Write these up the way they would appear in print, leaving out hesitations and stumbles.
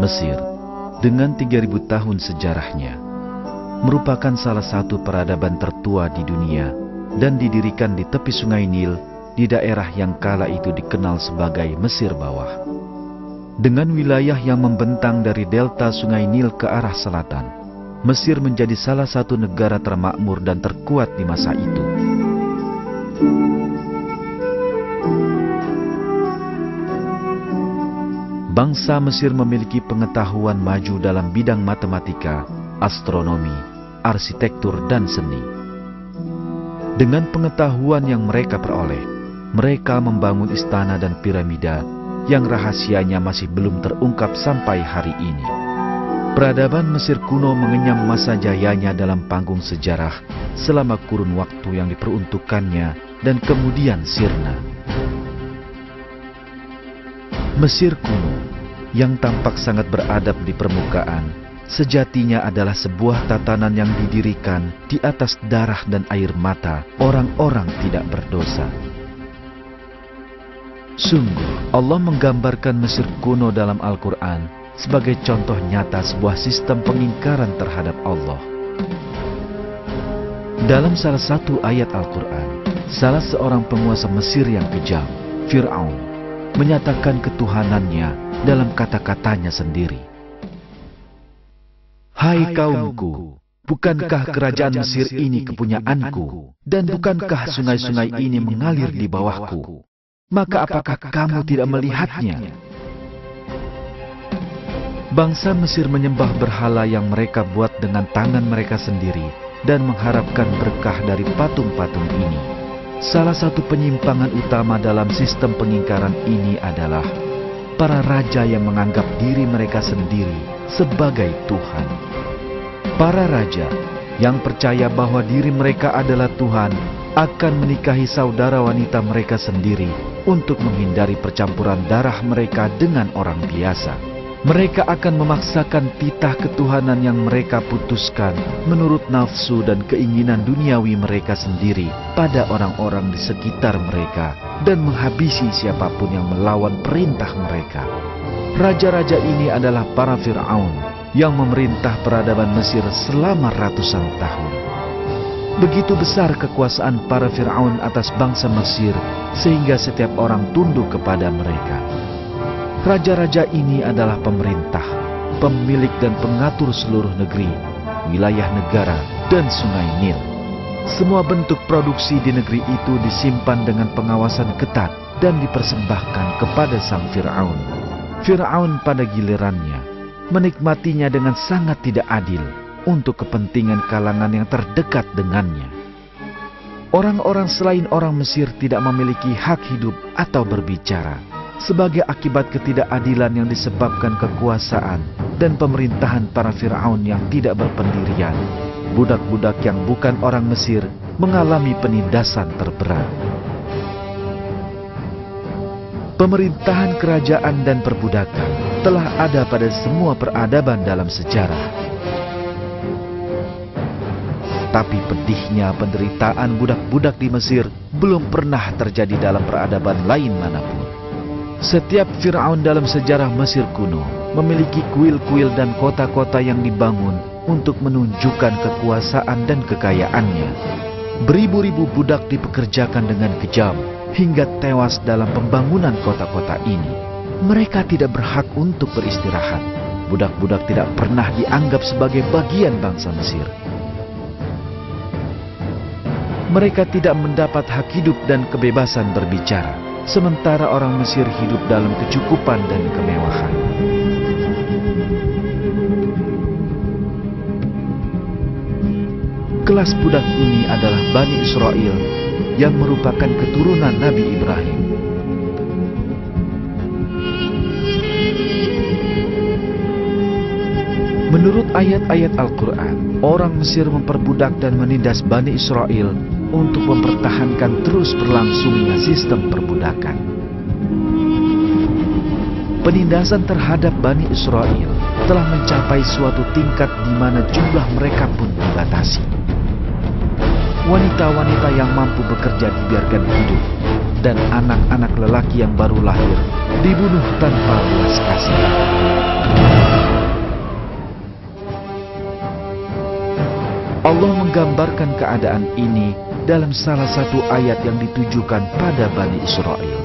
Mesir, dengan 3000 tahun sejarahnya, merupakan salah satu peradaban tertua di dunia dan didirikan di tepi Sungai Nil di daerah yang kala itu dikenal sebagai Mesir Bawah. Dengan wilayah yang membentang dari delta Sungai Nil ke arah selatan, Mesir menjadi salah satu negara termakmur dan terkuat di masa itu. Bangsa Mesir memiliki pengetahuan maju dalam bidang matematika, astronomi, arsitektur, dan seni. Dengan pengetahuan yang mereka peroleh, mereka membangun istana dan piramida yang rahasianya masih belum terungkap sampai hari ini. Peradaban Mesir kuno mengenyam masa jayanya dalam panggung sejarah selama kurun waktu yang diperuntukkannya dan kemudian sirna. Mesir kuno yang tampak sangat beradab di permukaan, sejatinya adalah sebuah tatanan yang didirikan di atas darah dan air mata orang-orang tidak berdosa. Sungguh, Allah menggambarkan Mesir kuno dalam Al-Quran sebagai contoh nyata sebuah sistem pengingkaran terhadap Allah. Dalam salah satu ayat Al-Quran, salah seorang penguasa Mesir yang kejam, Fir'aun, menyatakan ketuhanannya dalam kata-katanya sendiri. Hai kaumku, bukankah kerajaan Mesir ini kepunyaanku, dan bukankah sungai-sungai ini mengalir di bawahku? Maka apakah kamu tidak melihatnya? Bangsa Mesir menyembah berhala yang mereka buat dengan tangan mereka sendiri dan mengharapkan berkah dari patung-patung ini. Salah satu penyimpangan utama dalam sistem pengingkaran ini adalah para raja yang menganggap diri mereka sendiri sebagai Tuhan. Para raja yang percaya bahwa diri mereka adalah Tuhan akan menikahi saudara wanita mereka sendiri untuk menghindari percampuran darah mereka dengan orang biasa. Mereka akan memaksakan titah ketuhanan yang mereka putuskan menurut nafsu dan keinginan duniawi mereka sendiri pada orang-orang di sekitar mereka dan menghabisi siapapun yang melawan perintah mereka. Raja-raja ini adalah para Fir'aun yang memerintah peradaban Mesir selama ratusan tahun. Begitu besar kekuasaan para Fir'aun atas bangsa Mesir sehingga setiap orang tunduk kepada mereka. Raja-raja ini adalah pemerintah, pemilik dan pengatur seluruh negeri, wilayah negara, dan sungai Nil. Semua bentuk produksi di negeri itu disimpan dengan pengawasan ketat dan dipersembahkan kepada sang Fir'aun. Fir'aun pada gilirannya menikmatinya dengan sangat tidak adil untuk kepentingan kalangan yang terdekat dengannya. Orang-orang selain orang Mesir tidak memiliki hak hidup atau berbicara, sebagai akibat ketidakadilan yang disebabkan kekuasaan dan pemerintahan para Fir'aun yang tidak berpendirian. Budak-budak yang bukan orang Mesir mengalami penindasan terberat. Pemerintahan kerajaan dan perbudakan telah ada pada semua peradaban dalam sejarah. Tapi pedihnya penderitaan budak-budak di Mesir belum pernah terjadi dalam peradaban lain manapun. Setiap Fir'aun dalam sejarah Mesir kuno memiliki kuil-kuil dan kota-kota yang dibangun untuk menunjukkan kekuasaan dan kekayaannya. Beribu-ribu budak dipekerjakan dengan kejam hingga tewas dalam pembangunan kota-kota ini. Mereka tidak berhak untuk beristirahat. Budak-budak tidak pernah dianggap sebagai bagian bangsa Mesir. Mereka tidak mendapat hak hidup dan kebebasan berbicara, sementara orang Mesir hidup dalam kecukupan dan kemewahan. Kelas budak ini adalah Bani Israel yang merupakan keturunan Nabi Ibrahim. Menurut ayat-ayat Al-Quran, orang Mesir memperbudak dan menindas Bani Israel untuk mempertahankan terus berlangsungnya sistem perbudakan. Penindasan terhadap Bani Israel telah mencapai suatu tingkat di mana jumlah mereka pun dibatasi. Wanita-wanita yang mampu bekerja dibiarkan hidup, dan anak-anak lelaki yang baru lahir dibunuh tanpa belas kasihan. Allah menggambarkan keadaan ini dalam salah satu ayat yang ditujukan pada Bani Israel.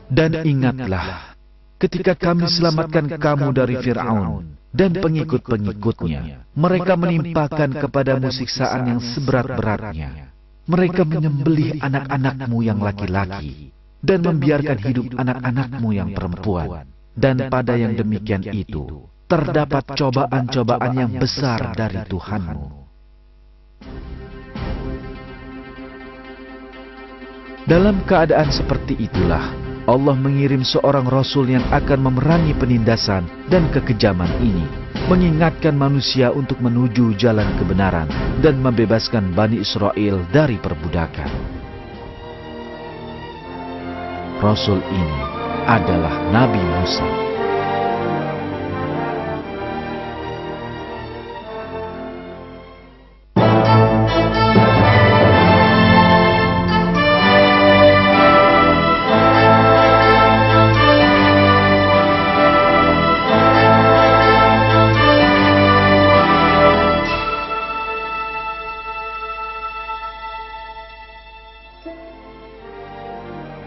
Dan ingatlah, ketika kami selamatkan kamu dari Fir'aun dan pengikut-pengikutnya, mereka menimpakan kepadamu siksaan yang seberat-beratnya. Mereka menyembelih anak-anakmu yang laki-laki dan membiarkan hidup anak-anakmu yang perempuan. Dan pada yang demikian itu, terdapat cobaan-cobaan yang besar dari Tuhanmu. Dalam keadaan seperti itulah, Allah mengirim seorang Rasul yang akan memerangi penindasan dan kekejaman ini, mengingatkan manusia untuk menuju jalan kebenaran dan membebaskan Bani Israel dari perbudakan. Rasul ini adalah Nabi Musa.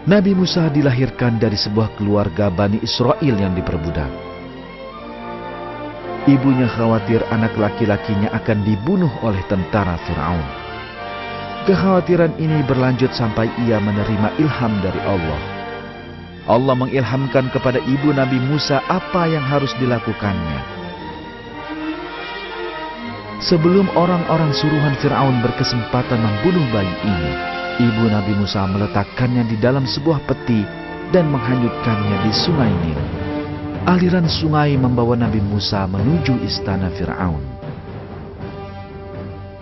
Nabi Musa dilahirkan dari sebuah keluarga Bani Israel yang diperbudak. Ibunya khawatir anak laki-lakinya akan dibunuh oleh tentara Fir'aun. Kekhawatiran ini berlanjut sampai ia menerima ilham dari Allah. Allah mengilhamkan kepada ibu Nabi Musa apa yang harus dilakukannya. Sebelum orang-orang suruhan Fir'aun berkesempatan membunuh bayi ini, ibu Nabi Musa meletakkannya di dalam sebuah peti dan menghanyutkannya di sungai Nil. Aliran sungai membawa Nabi Musa menuju istana Fir'aun.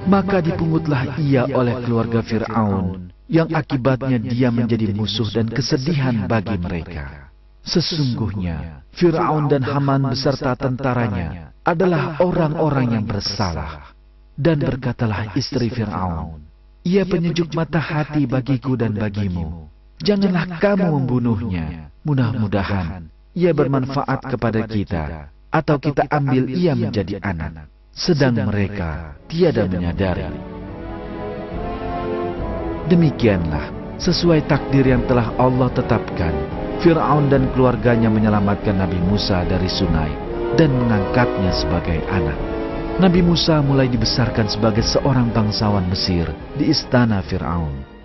Maka dipungutlah ia oleh keluarga Fir'aun, yang akibatnya dia menjadi musuh dan kesedihan bagi mereka. Sesungguhnya Fir'aun dan Haman beserta tentaranya adalah orang-orang yang bersalah. Dan berkatalah istri Fir'aun, "Ia penyejuk mata hati bagiku dan bagimu. Janganlah kamu membunuhnya. Mudah-mudahan ia bermanfaat kepada kita, atau kita ambil ia menjadi anak." Sedang mereka tiada menyadari. Demikianlah, sesuai takdir yang telah Allah tetapkan, Fir'aun dan keluarganya menyelamatkan Nabi Musa dari sungai dan mengangkatnya sebagai anak. Nabi Musa mulai dibesarkan sebagai seorang bangsawan Mesir di istana Fir'aun.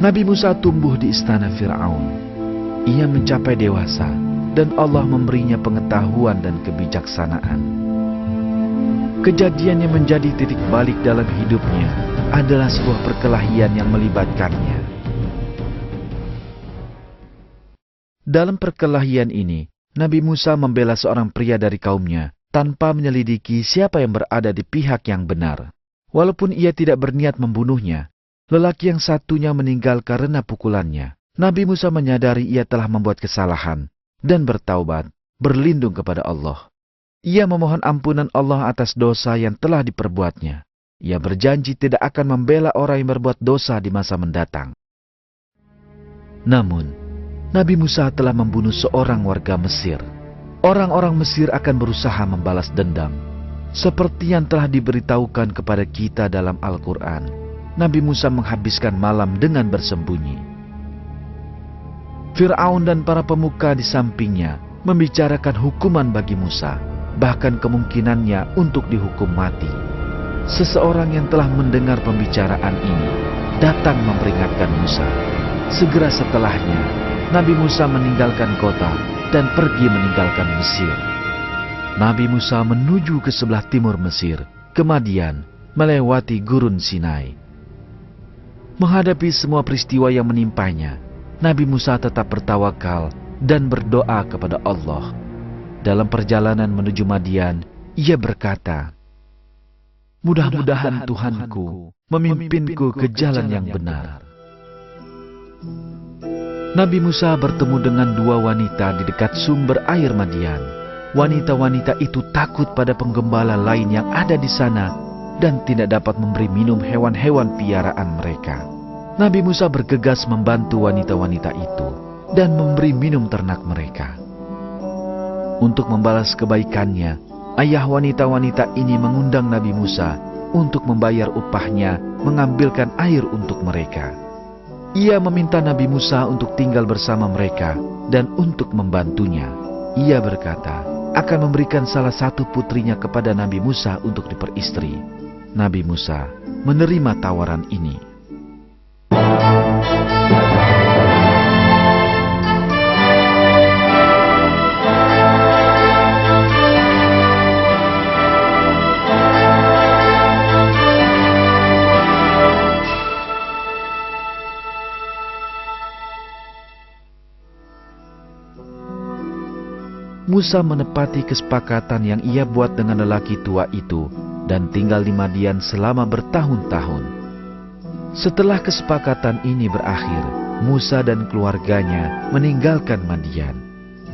Nabi Musa tumbuh di istana Fir'aun. Ia mencapai dewasa dan Allah memberinya pengetahuan dan kebijaksanaan. Kejadian yang menjadi titik balik dalam hidupnya adalah sebuah perkelahian yang melibatkannya. Dalam perkelahian ini, Nabi Musa membela seorang pria dari kaumnya tanpa menyelidiki siapa yang berada di pihak yang benar. Walaupun ia tidak berniat membunuhnya, lelaki yang satunya meninggal karena pukulannya. Nabi Musa menyadari ia telah membuat kesalahan dan bertaubat, berlindung kepada Allah. Ia memohon ampunan Allah atas dosa yang telah diperbuatnya. Ia berjanji tidak akan membela orang yang berbuat dosa di masa mendatang. Namun, Nabi Musa telah membunuh seorang warga Mesir. Orang-orang Mesir akan berusaha membalas dendam. Seperti yang telah diberitahukan kepada kita dalam Al-Quran, Nabi Musa menghabiskan malam dengan bersembunyi. Fir'aun dan para pemuka di sampingnya membicarakan hukuman bagi Musa, bahkan kemungkinannya untuk dihukum mati. Seseorang yang telah mendengar pembicaraan ini datang memperingatkan Musa. Segera setelahnya, Nabi Musa meninggalkan kota dan pergi meninggalkan Mesir. Nabi Musa menuju ke sebelah timur Mesir, ke Madian, melewati gurun Sinai. Menghadapi semua peristiwa yang menimpanya, Nabi Musa tetap bertawakal dan berdoa kepada Allah. Dalam perjalanan menuju Madian, ia berkata, Mudah-mudahan Tuhanku memimpinku ke jalan yang benar. Nabi Musa bertemu dengan dua wanita di dekat sumber air Madian. Wanita-wanita itu takut pada penggembala lain yang ada di sana dan tidak dapat memberi minum hewan-hewan piaraan mereka. Nabi Musa bergegas membantu wanita-wanita itu dan memberi minum ternak mereka. Untuk membalas kebaikannya, ayah wanita-wanita ini mengundang Nabi Musa untuk membayar upahnya mengambilkan air untuk mereka. Ia meminta Nabi Musa untuk tinggal bersama mereka dan untuk membantunya. Ia berkata akan memberikan salah satu putrinya kepada Nabi Musa untuk diperistri. Nabi Musa menerima tawaran ini. Musa menepati kesepakatan yang ia buat dengan lelaki tua itu dan tinggal di Madian selama bertahun-tahun. Setelah kesepakatan ini berakhir, Musa dan keluarganya meninggalkan Madian.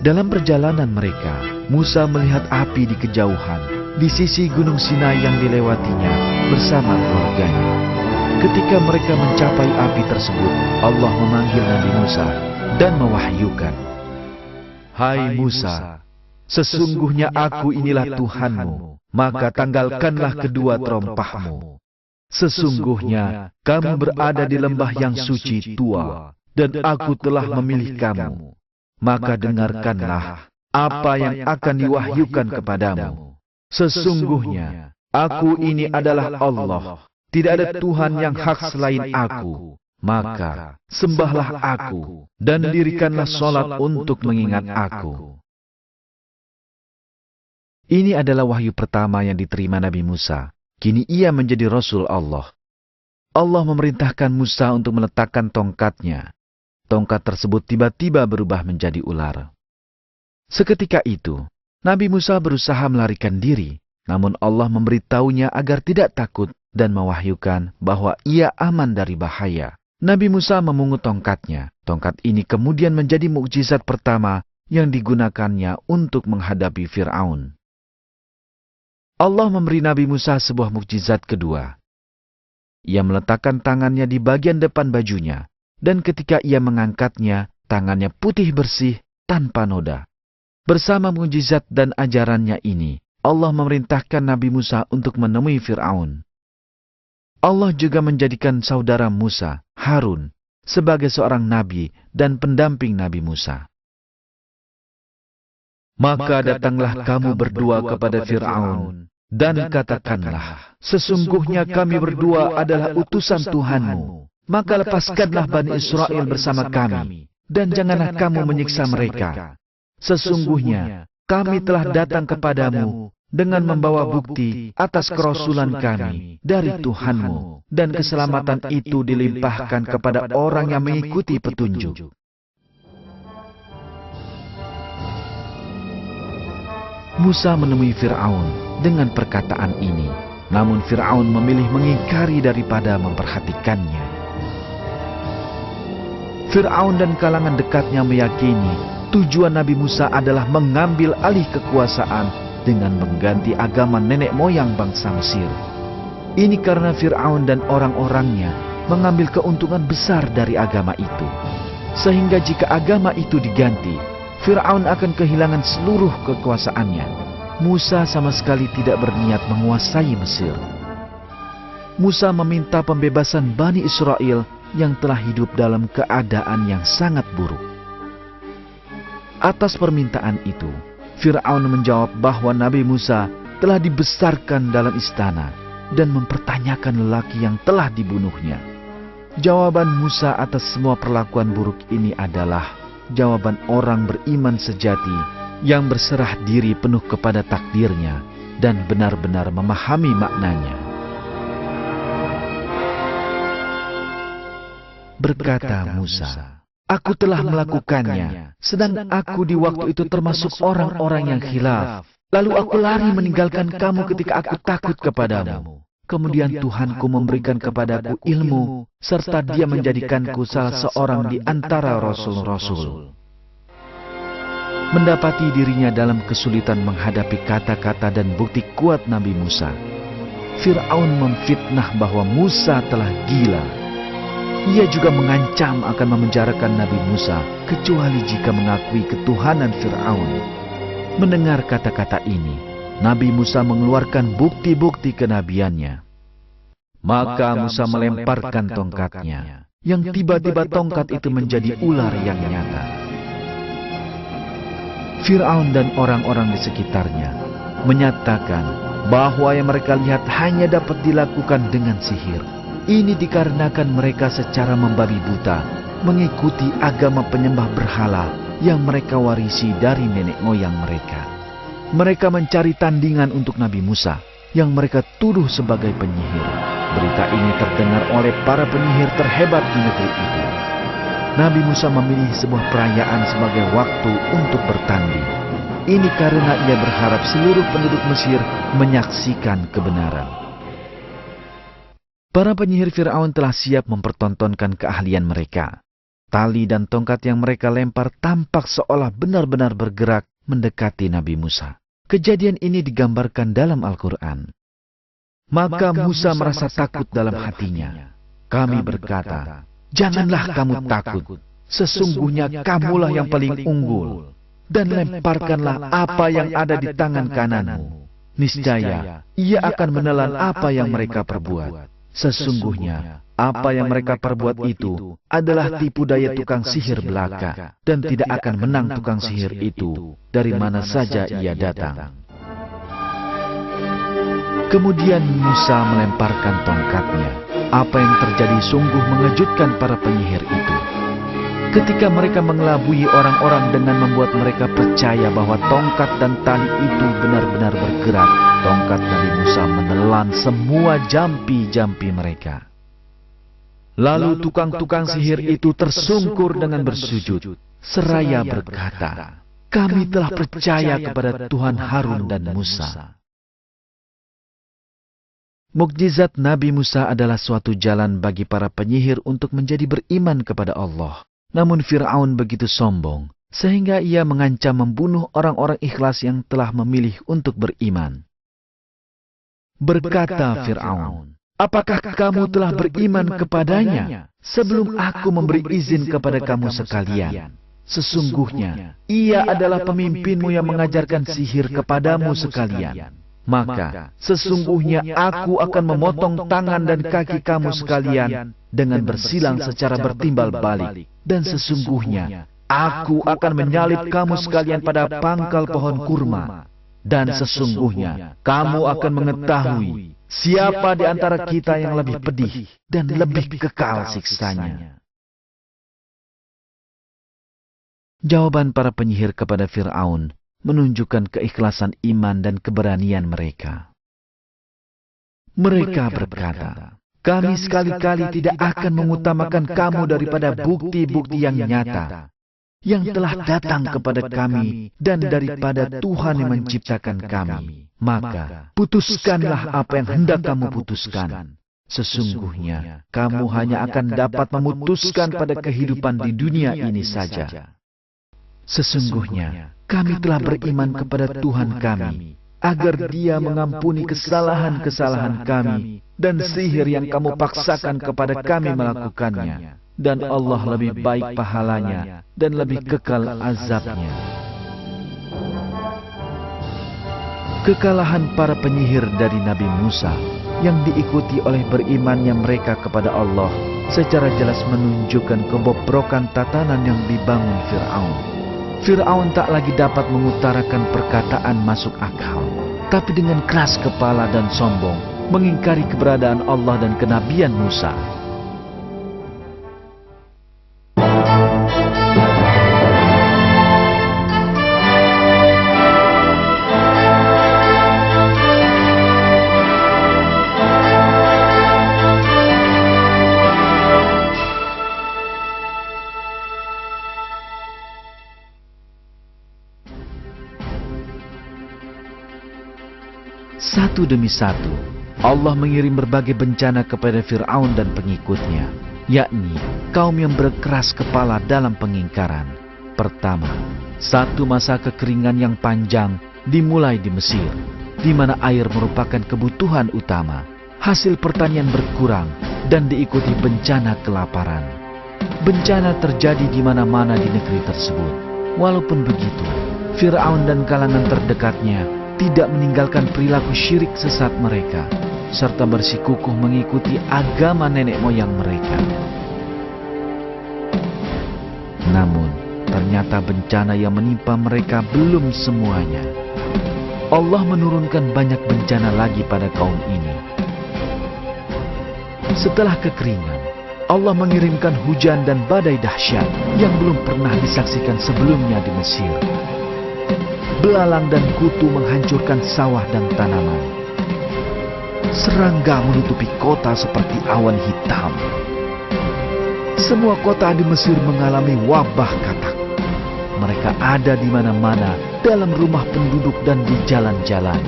Dalam perjalanan mereka, Musa melihat api di kejauhan di sisi Gunung Sinai yang dilewatinya bersama keluarganya. Ketika mereka mencapai api tersebut, Allah memanggil Nabi Musa dan mewahyukan, "Hai Musa, sesungguhnya aku inilah Tuhanmu, maka tanggalkanlah kedua terompahmu. Sesungguhnya kamu berada di lembah yang suci tua, dan aku telah memilih kamu. Maka dengarkanlah apa yang akan diwahyukan kepadamu. Sesungguhnya aku ini adalah Allah, tidak ada Tuhan yang hak selain aku. Maka sembahlah aku dan dirikanlah sholat untuk mengingat aku." Ini adalah wahyu pertama yang diterima Nabi Musa. Kini ia menjadi Rasul Allah. Allah memerintahkan Musa untuk meletakkan tongkatnya. Tongkat tersebut tiba-tiba berubah menjadi ular. Seketika itu, Nabi Musa berusaha melarikan diri, namun Allah memberitahunya agar tidak takut dan mewahyukan bahwa ia aman dari bahaya. Nabi Musa memungut tongkatnya. Tongkat ini kemudian menjadi mukjizat pertama yang digunakannya untuk menghadapi Fir'aun. Allah memberi Nabi Musa sebuah mukjizat kedua. Ia meletakkan tangannya di bagian depan bajunya, dan ketika ia mengangkatnya, tangannya putih bersih tanpa noda. Bersama mukjizat dan ajarannya ini, Allah memerintahkan Nabi Musa untuk menemui Fir'aun. Allah juga menjadikan saudara Musa, Harun, sebagai seorang nabi dan pendamping Nabi Musa. Maka datanglah kamu berdua kepada Fir'aun dan katakanlah, sesungguhnya kami berdua adalah utusan Tuhanmu. Maka lepaskanlah Bani Israel bersama kami, dan janganlah kamu menyiksa mereka. Sesungguhnya kami telah datang kepadamu dengan membawa bukti atas kerasulan kami dari Tuhanmu, dan keselamatan itu dilimpahkan kepada orang yang mengikuti petunjuk. Musa menemui Fir'aun dengan perkataan ini, namun Fir'aun memilih mengingkari daripada memperhatikannya. Fir'aun dan kalangan dekatnya meyakini tujuan Nabi Musa adalah mengambil alih kekuasaan dengan mengganti agama nenek moyang bangsa Mesir. Ini karena Fir'aun dan orang-orangnya mengambil keuntungan besar dari agama itu. Sehingga jika agama itu diganti, Fir'aun akan kehilangan seluruh kekuasaannya. Musa sama sekali tidak berniat menguasai Mesir. Musa meminta pembebasan Bani Israel yang telah hidup dalam keadaan yang sangat buruk. Atas permintaan itu, Fir'aun menjawab bahwa Nabi Musa telah dibesarkan dalam istana dan mempertanyakan lelaki yang telah dibunuhnya. Jawaban Musa atas semua perlakuan buruk ini adalah jawaban orang beriman sejati yang berserah diri penuh kepada takdirnya dan benar-benar memahami maknanya. Berkata Musa, "Aku telah melakukannya, sedang aku di waktu itu termasuk orang-orang yang khilaf. Lalu aku lari meninggalkan kamu ketika aku takut kepadamu. Kemudian Tuhanku memberikan kepadaku ilmu, serta Dia menjadikanku salah seorang di antara rasul-rasul. Mendapati dirinya dalam kesulitan menghadapi kata-kata dan bukti kuat Nabi Musa, Fir'aun memfitnah bahwa Musa telah gila. Ia juga mengancam akan memenjarakan Nabi Musa kecuali jika mengakui ketuhanan Fir'aun. Mendengar kata-kata ini, Nabi Musa mengeluarkan bukti-bukti kenabiannya. Maka Musa melemparkan tongkatnya, yang tiba-tiba tongkat itu menjadi ular yang nyata. Fir'aun dan orang-orang di sekitarnya menyatakan bahwa yang mereka lihat hanya dapat dilakukan dengan sihir. Ini dikarenakan mereka secara membabi buta mengikuti agama penyembah berhala yang mereka warisi dari nenek moyang mereka. Mereka mencari tandingan untuk Nabi Musa yang mereka tuduh sebagai penyihir. Berita ini terdengar oleh para penyihir terhebat di negeri itu. Nabi Musa memilih sebuah perayaan sebagai waktu untuk bertanding. Ini karena ia berharap seluruh penduduk Mesir menyaksikan kebenaran. Para penyihir Fir'aun telah siap mempertontonkan keahlian mereka. Tali dan tongkat yang mereka lempar tampak seolah benar-benar bergerak mendekati Nabi Musa. Kejadian ini digambarkan dalam Al-Quran. Maka Musa merasa takut dalam hatinya. Kami berkata, "Janganlah kamu takut, sesungguhnya kamulah yang paling unggul. Dan lemparkanlah apa yang ada di tangan kananmu. Niscaya ia akan menelan apa yang mereka perbuat. Sesungguhnya apa yang mereka perbuat itu adalah tipu daya tukang sihir belaka, dan tidak akan menang tukang sihir itu dari mana saja ia datang." Kemudian Musa melemparkan tongkatnya. Apa yang terjadi sungguh mengejutkan para penyihir itu. Ketika mereka mengelabui orang-orang dengan membuat mereka percaya bahwa tongkat dan tali itu benar-benar bergerak, tongkat Nabi Musa menelan semua jampi-jampi mereka. Lalu tukang-tukang sihir itu tersungkur dengan bersujud, seraya berkata, "Kami telah percaya kepada Tuhan Harun dan Musa." Mukjizat Nabi Musa adalah suatu jalan bagi para penyihir untuk menjadi beriman kepada Allah. Namun Fir'aun begitu sombong, sehingga ia mengancam membunuh orang-orang ikhlas yang telah memilih untuk beriman. Berkata Fir'aun, "Apakah kamu telah beriman kepadanya sebelum aku memberi izin kepada kamu sekalian? Sesungguhnya ia adalah pemimpinmu yang mengajarkan sihir kepadamu sekalian. Maka sesungguhnya aku akan memotong tangan dan kaki kamu sekalian dengan bersilang secara bertimbal balik. Dan sesungguhnya aku akan menyalib kamu sekalian pada pangkal pohon kurma. Dan sesungguhnya kamu akan mengetahui siapa di antara kita yang lebih pedih dan lebih kekal siksanya." Jawaban para penyihir kepada Fir'aun menunjukkan keikhlasan iman dan keberanian mereka. Mereka berkata, "Kami sekali-kali tidak akan mengutamakan kamu daripada bukti-bukti yang nyata, yang telah datang kepada kami dan daripada Tuhan yang menciptakan kami. Maka putuskanlah apa yang hendak kamu putuskan. Sesungguhnya kamu hanya akan dapat memutuskan pada kehidupan di dunia ini saja. Sesungguhnya kami telah beriman kepada Tuhan kami, agar Dia mengampuni kesalahan-kesalahan kami dan sihir yang kamu paksakan kepada kami melakukannya. Dan Allah lebih baik pahalanya dan lebih kekal azabnya." Kekalahan para penyihir dari Nabi Musa yang diikuti oleh berimannya mereka kepada Allah secara jelas menunjukkan kebobrokan tatanan yang dibangun Fir'aun. Fir'aun tak lagi dapat mengutarakan perkataan masuk akal, tapi dengan keras kepala dan sombong mengingkari keberadaan Allah dan kenabian Musa. Satu demi satu, Allah mengirim berbagai bencana kepada Fir'aun dan pengikutnya, yakni kaum yang berkeras kepala dalam pengingkaran. Pertama, satu masa kekeringan yang panjang dimulai di Mesir, di mana air merupakan kebutuhan utama. Hasil pertanian berkurang dan diikuti bencana kelaparan. Bencana terjadi di mana-mana di negeri tersebut. Walaupun begitu, Fir'aun dan kalangan terdekatnya tidak meninggalkan perilaku syirik sesat mereka, serta bersikukuh mengikuti agama nenek moyang mereka. Namun, ternyata bencana yang menimpa mereka belum semuanya. Allah menurunkan banyak bencana lagi pada kaum ini. Setelah kekeringan, Allah mengirimkan hujan dan badai dahsyat yang belum pernah disaksikan sebelumnya di Mesir. Belalang dan kutu menghancurkan sawah dan tanaman. Serangga menutupi kota seperti awan hitam. Semua kota di Mesir mengalami wabah katak. Mereka ada di mana-mana, dalam rumah penduduk dan di jalan-jalan.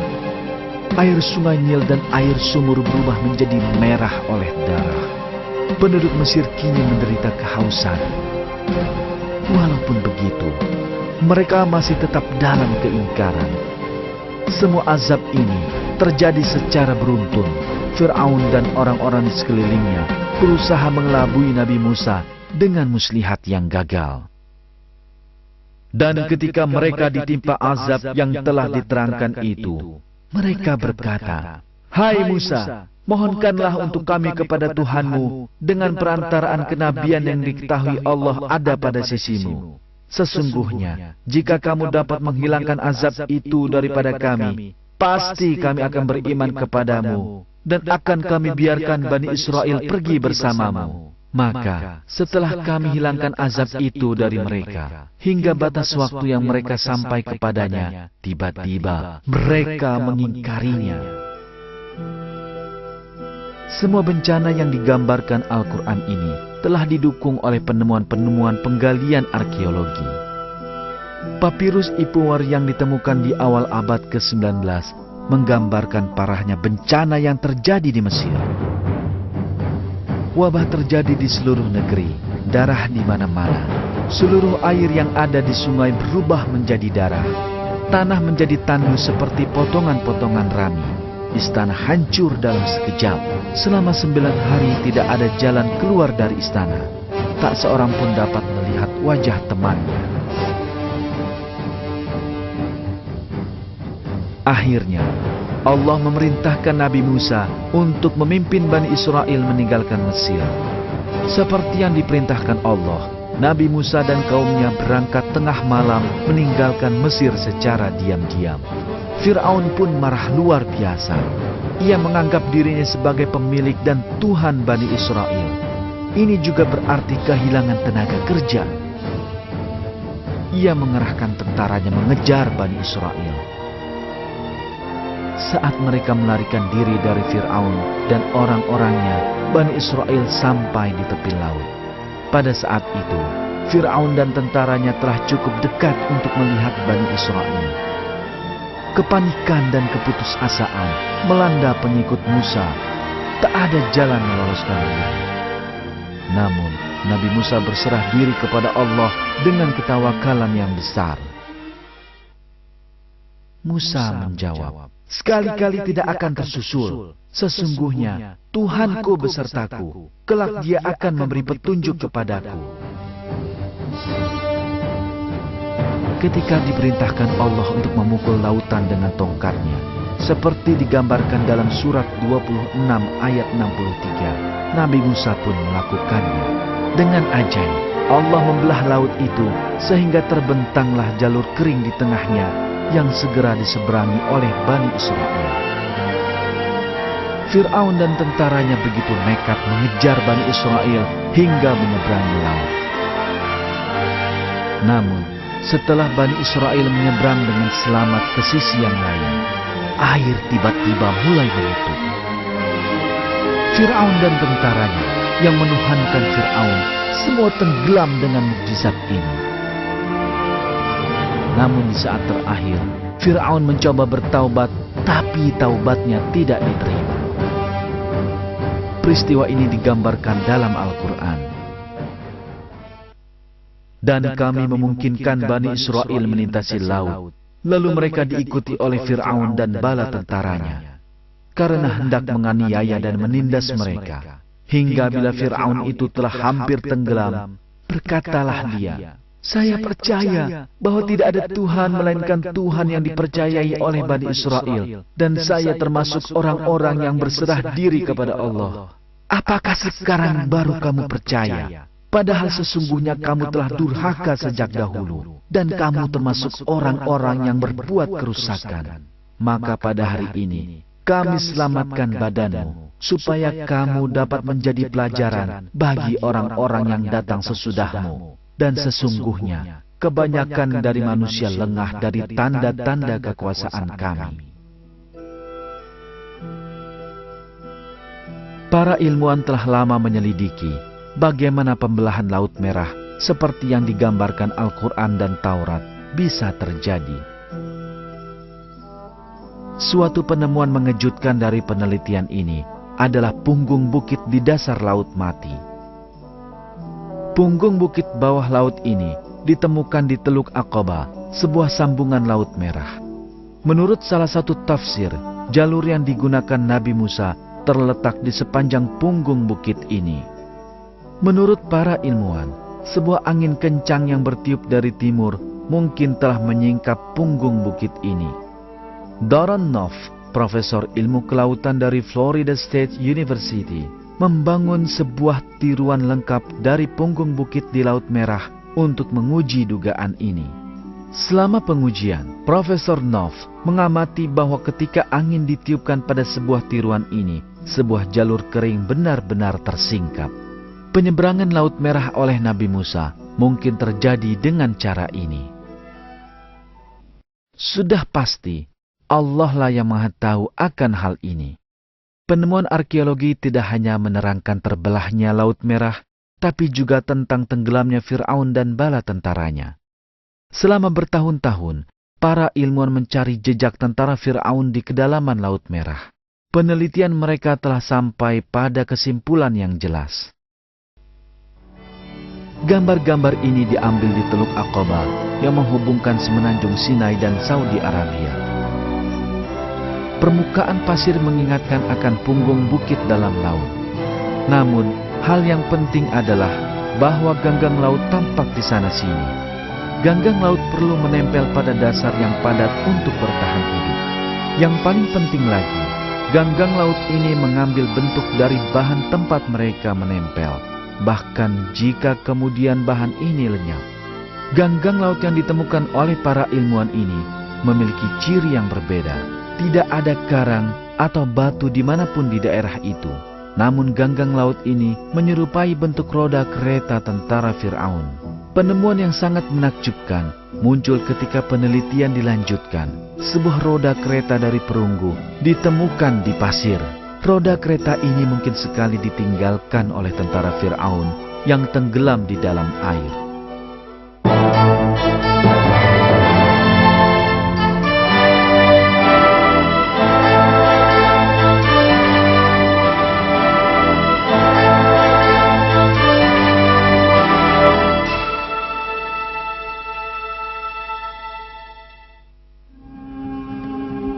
Air sungai Nil dan air sumur berubah menjadi merah oleh darah. Penduduk Mesir kini menderita kehausan. Walaupun begitu, mereka masih tetap dalam keingkaran. Semua azab ini terjadi secara beruntun. Fir'aun dan orang-orang di sekelilingnya berusaha mengelabui Nabi Musa dengan muslihat yang gagal. Dan ketika mereka ditimpa azab yang telah diterangkan itu, mereka berkata, "Hai Musa, mohonkanlah untuk kami kepada Tuhanmu dengan perantaraan kenabian yang diketahui Allah ada pada sisimu. Sesungguhnya, jika kamu dapat menghilangkan azab itu daripada kami, pasti kami akan beriman kepadamu, dan akan kami biarkan Bani Israel pergi bersamamu." Maka, setelah kami hilangkan azab itu dari mereka, hingga batas waktu yang mereka sampai kepadanya, tiba-tiba mereka mengingkarinya. Semua bencana yang digambarkan Al-Quran ini telah didukung oleh penemuan-penemuan penggalian arkeologi. Papirus Ipuwer yang ditemukan di awal abad ke-19 menggambarkan parahnya bencana yang terjadi di Mesir. Wabah terjadi di seluruh negeri, darah di mana-mana. Seluruh air yang ada di sungai berubah menjadi darah. Tanah menjadi tandus seperti potongan-potongan rami. Istana hancur dalam sekejap. Selama 9 hari tidak ada jalan keluar dari istana. Tak seorang pun dapat melihat wajah temannya. Akhirnya, Allah memerintahkan Nabi Musa untuk memimpin Bani Israel meninggalkan Mesir. Seperti yang diperintahkan Allah, Nabi Musa dan kaumnya berangkat tengah malam meninggalkan Mesir secara diam-diam. Fir'aun pun marah luar biasa. Ia menganggap dirinya sebagai pemilik dan Tuhan Bani Israel. Ini juga berarti kehilangan tenaga kerja. Ia mengerahkan tentaranya mengejar Bani Israel. Saat mereka melarikan diri dari Fir'aun dan orang-orangnya, Bani Israel sampai di tepi laut. Pada saat itu, Fir'aun dan tentaranya telah cukup dekat untuk melihat Bani Israel. Kepanikan dan keputusasaan melanda pengikut Musa. Tak ada jalan meloloskan diri. Namun, Nabi Musa berserah diri kepada Allah dengan ketawakalan yang besar. Musa menjawab, "Sekali-kali tidak akan tersusul. Sesungguhnya Tuhanku besertaku. Kelak Dia akan memberi petunjuk kepadaku." Ketika diperintahkan Allah untuk memukul lautan dengan tongkatnya, seperti digambarkan dalam surat 26 ayat 63, Nabi Musa pun melakukannya. Dengan ajaib, Allah membelah laut itu sehingga terbentanglah jalur kering di tengahnya yang segera diseberangi oleh Bani Israel. Fir'aun dan tentaranya begitu nekat mengejar Bani Israel hingga menyeberangi laut. Namun, setelah Bani Israel menyeberang dengan selamat ke sisi yang lain, air tiba-tiba mulai menutup. Fir'aun dan tentaranya yang menuhankan Fir'aun semua tenggelam dengan mukjizat ini. Namun di saat terakhir, Fir'aun mencoba bertaubat, tapi taubatnya tidak diterima. peristiwa ini digambarkan dalam Al-Quran. Dan kami memungkinkan Bani Israel melintasi laut, lalu mereka diikuti oleh Fir'aun dan bala tentaranya, karena hendak menganiaya dan menindas mereka. Hingga bila Fir'aun itu telah hampir tenggelam, berkatalah dia, "Saya percaya bahwa tidak ada Tuhan melainkan Tuhan yang dipercayai oleh Bani Israel, dan saya termasuk orang-orang yang berserah diri kepada Allah. Apakah sekarang baru kamu percaya? Padahal sesungguhnya kamu telah durhaka sejak dahulu, dan kamu termasuk orang-orang yang berbuat kerusakan. Maka pada hari ini kami selamatkan badanmu, supaya kamu dapat menjadi pelajaran bagi orang-orang yang datang sesudahmu. Dan sesungguhnya kebanyakan dari manusia lengah dari tanda-tanda kekuasaan kami." Para ilmuwan telah lama menyelidiki bagaimana pembelahan Laut Merah seperti yang digambarkan Al-Quran dan Taurat bisa terjadi. Suatu penemuan mengejutkan dari penelitian ini adalah punggung bukit di dasar Laut Mati. Punggung bukit bawah laut ini ditemukan di Teluk Aqaba, sebuah sambungan Laut Merah. Menurut salah satu tafsir, jalur yang digunakan Nabi Musa terletak di sepanjang punggung bukit ini. Menurut para ilmuwan, sebuah angin kencang yang bertiup dari timur mungkin telah menyingkap punggung bukit ini. Doron Noff, profesor ilmu kelautan dari Florida State University, membangun sebuah tiruan lengkap dari punggung bukit di Laut Merah untuk menguji dugaan ini. Selama pengujian, Profesor Noff mengamati bahwa ketika angin ditiupkan pada sebuah tiruan ini, sebuah jalur kering benar-benar tersingkap. Penyeberangan Laut Merah oleh Nabi Musa mungkin terjadi dengan cara ini. Sudah pasti, Allah lah yang Maha Tahu akan hal ini. Penemuan arkeologi tidak hanya menerangkan terbelahnya Laut Merah, tapi juga tentang tenggelamnya Fir'aun dan bala tentaranya. Selama bertahun-tahun, para ilmuwan mencari jejak tentara Fir'aun di kedalaman Laut Merah. Penelitian mereka telah sampai pada kesimpulan yang jelas. Gambar-gambar ini diambil di Teluk Aqaba yang menghubungkan semenanjung Sinai dan Saudi Arabia. Permukaan pasir mengingatkan akan punggung bukit dalam laut. Namun, hal yang penting adalah bahwa ganggang laut tampak di sana-sini. Ganggang laut perlu menempel pada dasar yang padat untuk bertahan hidup. Yang paling penting lagi, ganggang laut ini mengambil bentuk dari bahan tempat mereka menempel, bahkan jika kemudian bahan ini lenyap. Ganggang laut yang ditemukan oleh para ilmuwan ini memiliki ciri yang berbeda. Tidak ada karang atau batu dimanapun di daerah itu. Namun ganggang laut ini menyerupai bentuk roda kereta tentara Fir'aun. Penemuan yang sangat menakjubkan muncul ketika penelitian dilanjutkan. Sebuah roda kereta dari perunggu ditemukan di pasir. Roda kereta ini mungkin sekali ditinggalkan oleh tentara Fir'aun yang tenggelam di dalam air.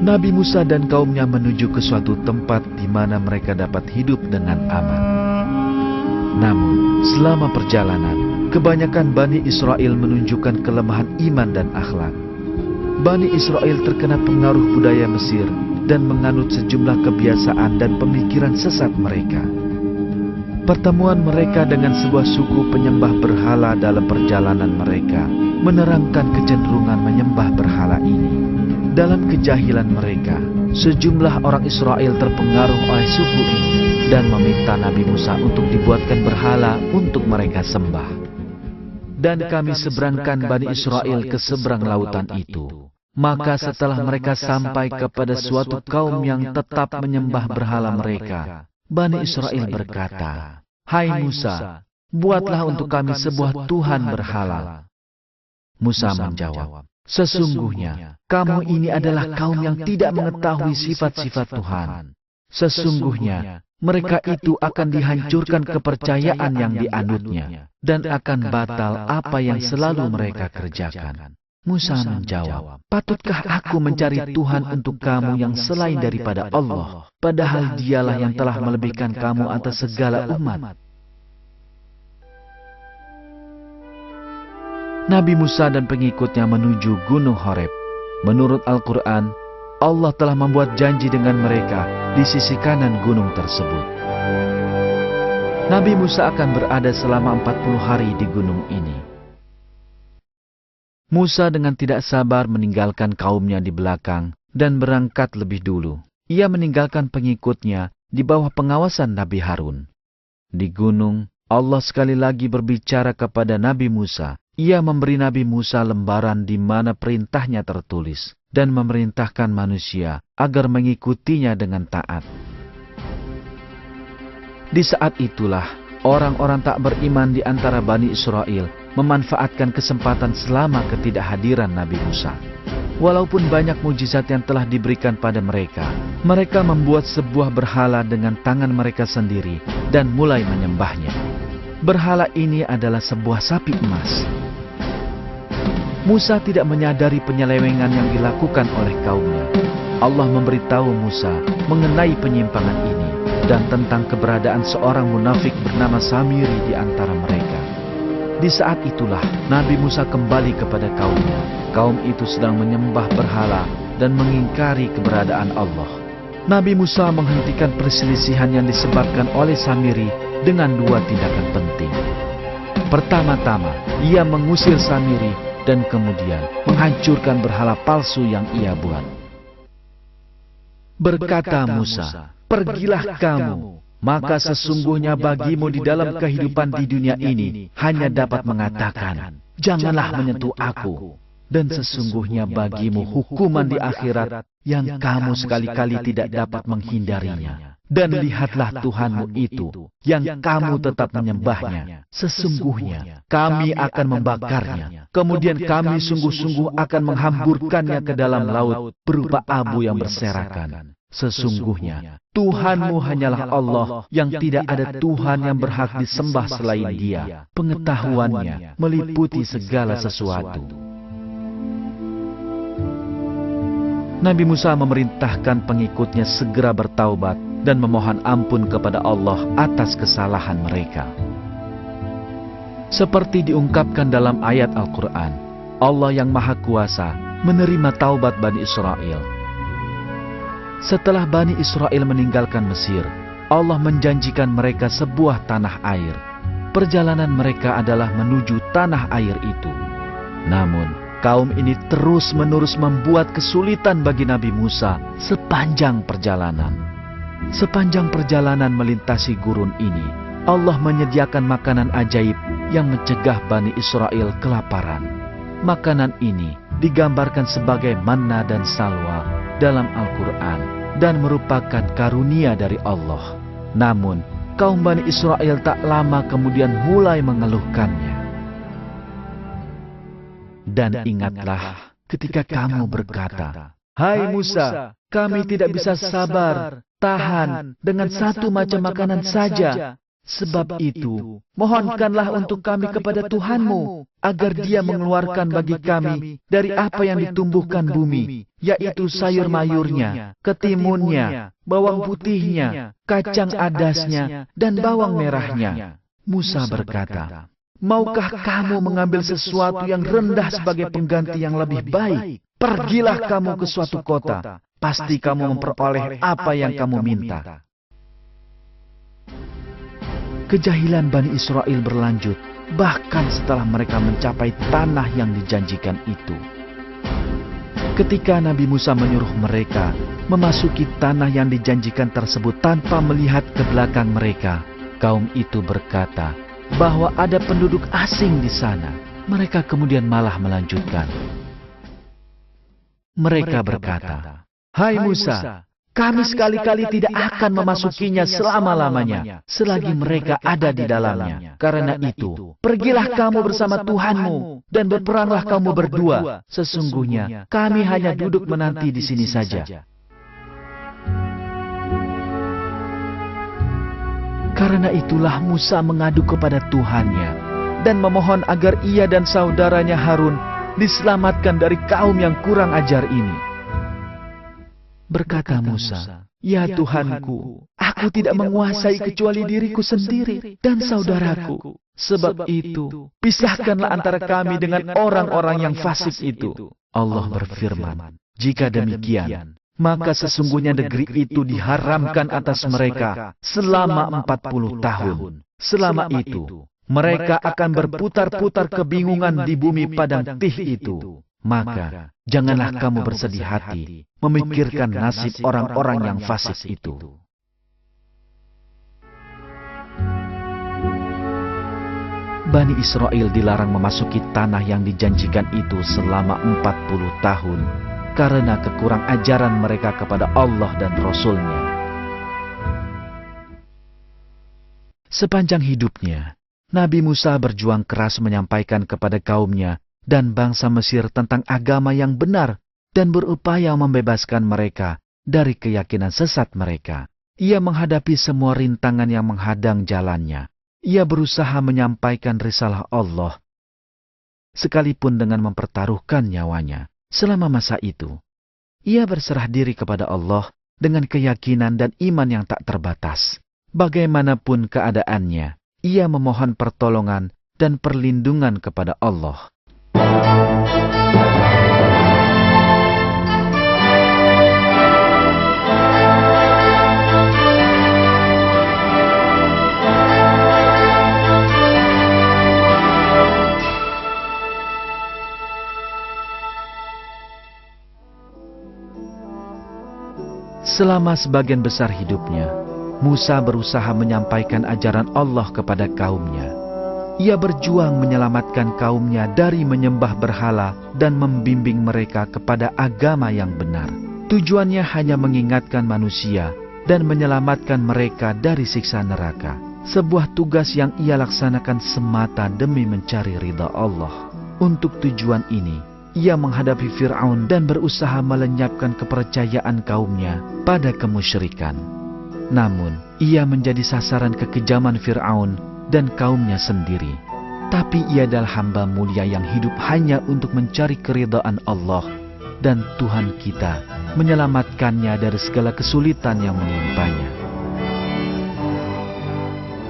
Nabi Musa dan kaumnya menuju ke suatu tempat di mana mereka dapat hidup dengan aman. Namun, selama perjalanan, kebanyakan Bani Israel menunjukkan kelemahan iman dan akhlak. Bani Israel terkena pengaruh budaya Mesir dan menganut sejumlah kebiasaan dan pemikiran sesat mereka. Pertemuan mereka dengan sebuah suku penyembah berhala dalam perjalanan mereka menerangkan kecenderungan menyembah berhala ini. Dalam kejahilan mereka, sejumlah orang Israel terpengaruh oleh suku ini dan meminta Nabi Musa untuk dibuatkan berhala untuk mereka sembah. Dan kami seberangkan Bani Israel ke seberang lautan itu. Maka setelah mereka sampai kepada suatu kaum yang tetap menyembah berhala mereka, Bani Israel berkata, "Hai Musa, buatlah untuk kami sebuah Tuhan berhala." Musa menjawab, "Sesungguhnya kamu ini adalah kaum yang tidak mengetahui sifat-sifat Tuhan. Sesungguhnya mereka itu akan dihancurkan kepercayaan yang dianutnya, dan akan batal apa yang selalu mereka kerjakan. Musa menjawab, "Patutkah aku mencari Tuhan untuk kamu yang selain daripada Allah, padahal Dialah yang telah melebihkan kamu atas segala umat?" Nabi Musa dan pengikutnya menuju Gunung Horeb. Menurut Al-Quran, Allah telah membuat janji dengan mereka di sisi kanan gunung tersebut. Nabi Musa akan berada selama 40 hari di gunung ini. Musa dengan tidak sabar meninggalkan kaumnya di belakang dan berangkat lebih dulu. Ia meninggalkan pengikutnya di bawah pengawasan Nabi Harun. Di gunung, Allah sekali lagi berbicara kepada Nabi Musa. Ia memberi Nabi Musa lembaran di mana perintahnya tertulis dan memerintahkan manusia agar mengikutinya dengan taat. Di saat itulah, orang-orang tak beriman di antara Bani Israel memanfaatkan kesempatan selama ketidakhadiran Nabi Musa. Walaupun banyak mujizat yang telah diberikan pada mereka, mereka membuat sebuah berhala dengan tangan mereka sendiri dan mulai menyembahnya. Berhala ini adalah sebuah sapi emas. Musa tidak menyadari penyelewengan yang dilakukan oleh kaumnya. Allah memberitahu Musa mengenai penyimpangan ini dan tentang keberadaan seorang munafik bernama Samiri di antara mereka. Di saat itulah Nabi Musa kembali kepada kaumnya. Kaum itu sedang menyembah berhala dan mengingkari keberadaan Allah. Nabi Musa menghentikan perselisihan yang disebabkan oleh Samiri dengan dua tindakan penting. Pertama-tama, ia mengusir Samiri dan kemudian menghancurkan berhala palsu yang ia buat. Berkata Musa, "Pergilah kamu, maka sesungguhnya bagimu di dalam kehidupan di dunia ini hanya dapat mengatakan, 'Janganlah menyentuh aku.' Dan sesungguhnya bagimu hukuman di akhirat yang kamu sekali-kali tidak dapat menghindarinya. Dan lihatlah Tuhanmu itu, yang kamu tetap menyembahnya. Sesungguhnya kami akan membakarnya. Kemudian kami sungguh-sungguh akan menghamburkannya ke dalam laut berupa abu yang berserakan. Sesungguhnya Tuhanmu hanyalah Allah yang tidak ada Tuhan yang berhak disembah selain Dia. Pengetahuannya meliputi segala sesuatu." Nabi Musa memerintahkan pengikutnya segera bertaubat dan memohon ampun kepada Allah atas kesalahan mereka. Seperti diungkapkan dalam ayat Al-Quran, Allah yang Maha Kuasa menerima taubat Bani Israel. Setelah Bani Israel meninggalkan Mesir, Allah menjanjikan mereka sebuah tanah air. Perjalanan mereka adalah menuju tanah air itu. Namun, kaum ini terus-menerus membuat kesulitan bagi Nabi Musa sepanjang perjalanan. Sepanjang perjalanan melintasi gurun ini, Allah menyediakan makanan ajaib yang mencegah Bani Israel kelaparan. Makanan ini digambarkan sebagai manna dan salwa dalam Al-Quran dan merupakan karunia dari Allah. Namun, kaum Bani Israel tak lama kemudian mulai mengeluhkannya. Dan ingatlah ketika kamu berkata, "Hai Musa, kami tidak bisa sabar, tahan dengan satu macam makanan saja. Sebab itu, mohonkanlah untuk kami kepada Tuhanmu, agar Dia mengeluarkan bagi kami dari apa yang ditumbuhkan bumi, yaitu sayur mayurnya, ketimunnya, bawang putihnya, kacang adasnya, dan bawang merahnya." Musa berkata, "Maukah kamu mengambil sesuatu yang rendah sebagai pengganti yang lebih baik? Pergilah kamu ke suatu kota, pasti kamu memperoleh apa yang kamu minta." Kejahilan Bani Israel berlanjut, bahkan setelah mereka mencapai tanah yang dijanjikan itu. Ketika Nabi Musa menyuruh mereka memasuki tanah yang dijanjikan tersebut tanpa melihat ke belakang mereka, kaum itu berkata bahwa ada penduduk asing di sana. Mereka kemudian malah melanjutkan. Mereka berkata, "Hai Musa, kami sekali-kali tidak akan memasukinya selama-lamanya, selagi mereka ada di dalamnya. Karena itu, pergilah kamu bersama Tuhanmu, dan berperanglah kamu berdua. Sesungguhnya kami hanya duduk menanti di sini saja." Karena itulah Musa mengadu kepada Tuhannya dan memohon agar ia dan saudaranya Harun diselamatkan dari kaum yang kurang ajar ini. Berkata Musa, "Ya Tuhanku, aku tidak menguasai kecuali diriku sendiri dan saudaraku. Sebab itu, pisahkanlah antara kami dengan orang-orang yang fasik itu." Allah berfirman, "Jika demikian, maka sesungguhnya negeri itu diharamkan atas mereka selama 40 tahun. Selama itu, mereka akan berputar-putar kebingungan di bumi padang Tih itu. Maka, janganlah kamu bersedih hati memikirkan nasib orang-orang yang fasik itu." Bani Israel dilarang memasuki tanah yang dijanjikan itu selama 40 tahun. Karena kekurang ajaran mereka kepada Allah dan Rasul-Nya. Sepanjang hidupnya, Nabi Musa berjuang keras menyampaikan kepada kaumnya dan bangsa Mesir tentang agama yang benar dan berupaya membebaskan mereka dari keyakinan sesat mereka. Ia menghadapi semua rintangan yang menghadang jalannya. Ia berusaha menyampaikan risalah Allah, sekalipun dengan mempertaruhkan nyawanya. Selama masa itu, ia berserah diri kepada Allah dengan keyakinan dan iman yang tak terbatas. Bagaimanapun keadaannya, ia memohon pertolongan dan perlindungan kepada Allah. Selama sebagian besar hidupnya, Musa berusaha menyampaikan ajaran Allah kepada kaumnya. Ia berjuang menyelamatkan kaumnya dari menyembah berhala dan membimbing mereka kepada agama yang benar. Tujuannya hanya mengingatkan manusia dan menyelamatkan mereka dari siksa neraka. Sebuah tugas yang ia laksanakan semata demi mencari ridha Allah. Untuk tujuan ini, ia menghadapi Fir'aun dan berusaha melenyapkan kepercayaan kaumnya pada kemusyrikan. Namun, ia menjadi sasaran kekejaman Fir'aun dan kaumnya sendiri. Tapi ia adalah hamba mulia yang hidup hanya untuk mencari keridhaan Allah, dan Tuhan kita menyelamatkannya dari segala kesulitan yang menimpanya.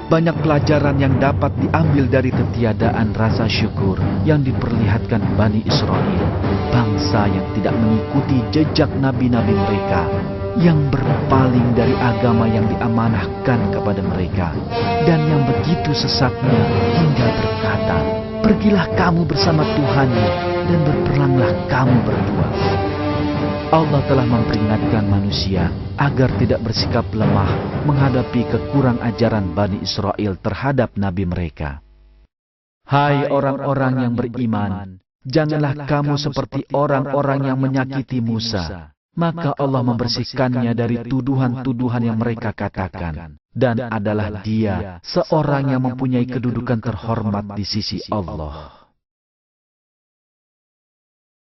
Banyak pelajaran yang dapat diambil dari ketiadaan rasa syukur yang diperlihatkan Bani Israel, bangsa yang tidak mengikuti jejak nabi-nabi mereka, yang berpaling dari agama yang diamanahkan kepada mereka, dan yang begitu sesatnya hingga berkata, "Pergilah kamu bersama Tuhanmu dan berperanglah kamu berdua." Allah telah memperingatkan manusia agar tidak bersikap lemah menghadapi kekurang ajaran Bani Israel terhadap nabi mereka. Hai orang-orang yang beriman, janganlah kamu seperti orang-orang yang menyakiti Musa. Maka Allah membersihkannya dari tuduhan-tuduhan yang mereka katakan. Dan adalah dia seorang yang mempunyai kedudukan terhormat di sisi Allah.